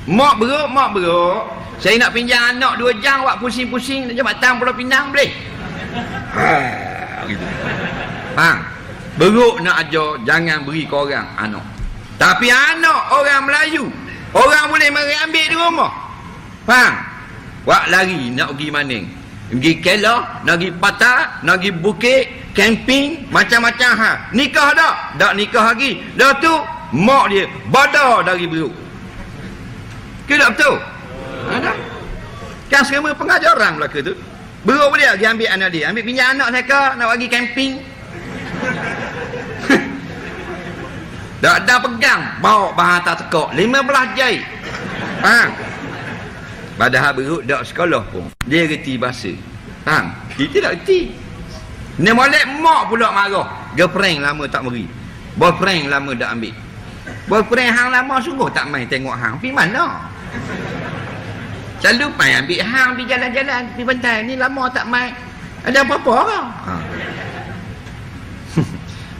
Mak beruk. Saya nak pinjam anak 2 jam, awak pusing-pusing nak Jabatan Pulau Pinang boleh? Gitu. Faham? Beruk nak ajar, jangan beri ke orang anak. Tapi anak orang Melayu, orang boleh mari ambil di rumah. Faham? Wak lari nak pergi mana? Pergi Kelah, nak pergi Patah, nak pergi Bukit, camping, macam-macam hal. Nikah tak? Tak nikah lagi. Dah tu, mak dia badar dari beruk. Ke tak betul? Ada. Kan semua pengajaran belaka tu. Beruk boleh pergi ambil anak dia. Ambil pinjam anak saya ke, nak pergi camping. Tak ada pegang, bawa bahan tak tekak 15 jari. Faham? Padahal beruk tak sekolah pun dia reti bahasa. Faham? Kita tak reti. Ni molek mak pula marah. Girlfriend lama tak meri, boyfriend lama tak ambil. Boyfriend hang lama sungguh tak main tengok hang. Pergi mana? Selalu main ambil hang pergi jalan-jalan, pergi pantai. Ni lama tak main. Ada apa-apa ke?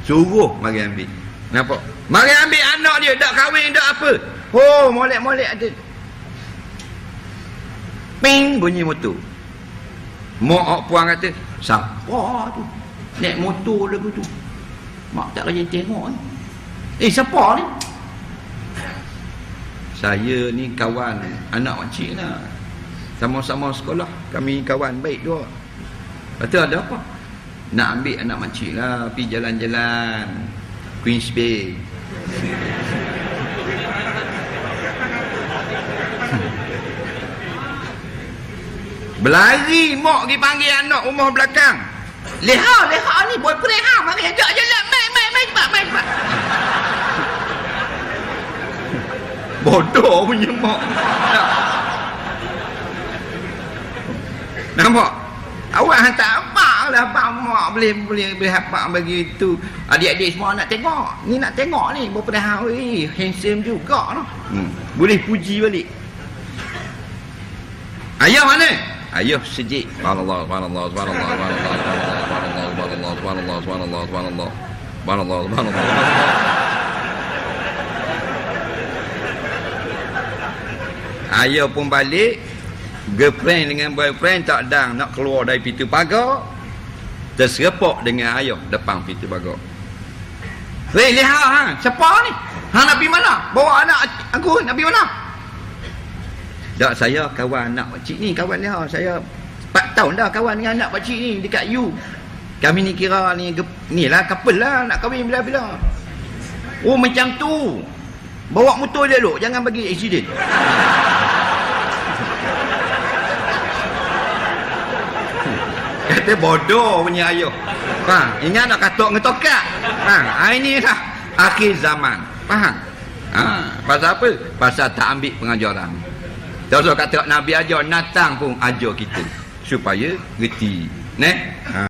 Suruh mari ambil. Nampak? Mari ambil anak dia, tak kahwin, tak apa. Oh, molek-molek ada. Ping, bunyi motor. Mak puan kata, siapa tu? Naik motor lagu tu. Mak tak rajin tengok ni. Siapa ni? Saya ni kawan anak makcik lah. Sama-sama sekolah. Kami kawan baik dua. Kata ada apa? Nak ambil anak makcik lah, pergi jalan-jalan Queens Bay. Berlari mak pergi panggil anak rumah belakang. Leha ni boyfriend hang, mari ajak jalan, mai cepat. Bodoh punya mak. Nampak? Awak hantar apa lah, apa mak boleh apa bagi itu. Adik-adik semua nak tengok. Ni nak tengok ni, boyfriend hang handsome juga noh. Boleh puji balik. Ayah mana? Ayah sejik. Subhanallah. Ayah pun balik. Girlfriend dengan boyfriend tak dang nak keluar dari pintu pagar. Terserepok dengan ayah depan pintu pagar. Lihat hang, siapa ni? Hang nak pergi mana? Bawa anak aku nak pergi mana? Tak, saya kawan anak pakcik ni, kawan dia. Saya 4 tahun dah kawan dengan anak pakcik ni dekat U. Kami ni kira ni lah couple lah, nak kahwin bila-bila. Oh macam tu. Bawa motor elok, jangan bagi accident. Kata bodoh punya ayah. Faham? Ingat nak katok ngetokak. Ini lah akhir zaman. Faham? Pasal apa? Pasal tak ambil pengajaran. Tak usah kata Nabi ajar, natang pun ajar kita supaya reti.